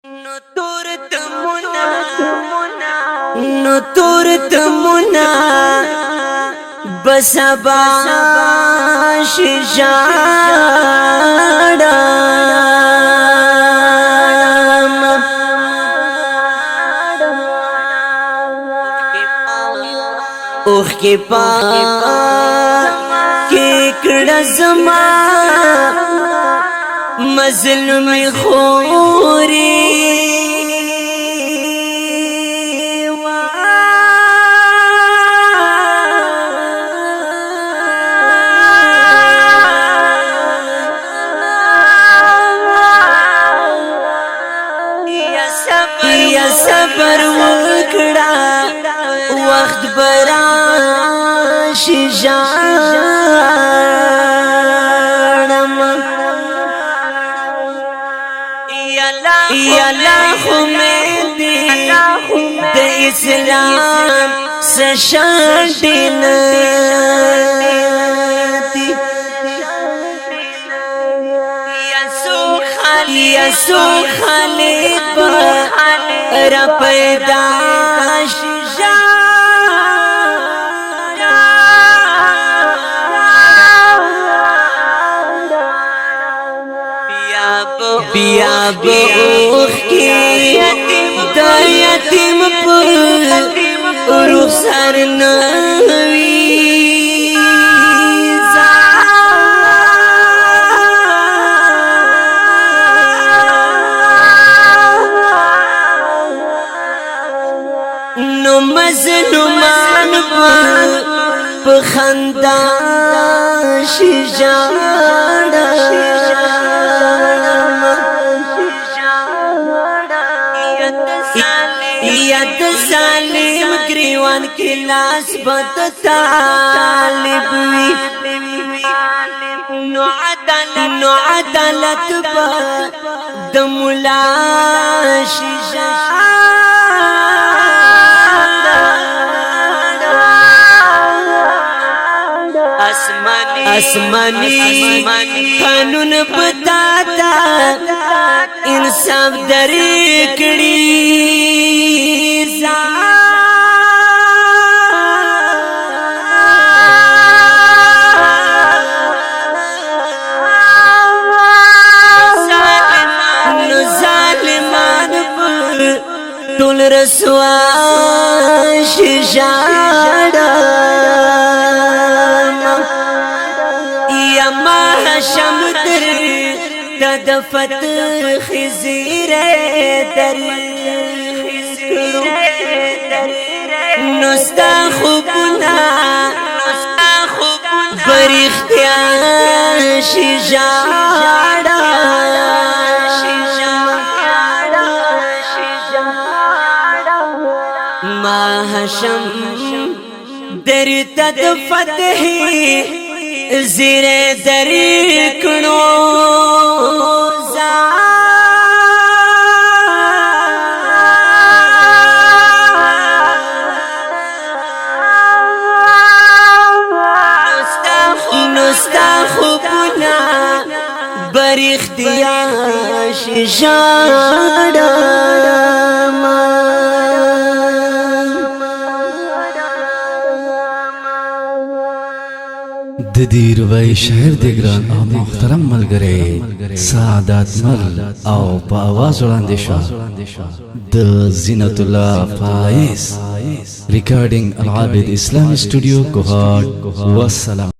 نو تور تمنا بسبا شجاڑم اوخ کی پا کی کڑزما مظلوم خوری یا صبر وکڑا وقت براشی جانم یا لاخ امیدی د اسلام سشانتی یا سو خالق را پیداش بیا بوخ کی دا یتیم پر روح سر نوی نو مظلومان بخندا شجاڑا ید ظالم گریوان کی لاس بد طالب وی نو عدالت با دمولا شجاڑا آسمانی قانون بتاتا انصاف دری کڑی نو ظالمان پر طول رسوا شجاڑا شمدر د فتح خزیر در نستا خوبنا بر اختیار شجاڑا ما حشم در د فتح زیر دری کنو نستا خوبنا بر اختیار شجاڑا د دې روایي شاعر د ګران او محترم ملګری سعادت مل او په आवाज وړاندې شو د زینت الله فایز ریکارډینګ العابد اسلامي سټوډیو کوهاټ والسلام.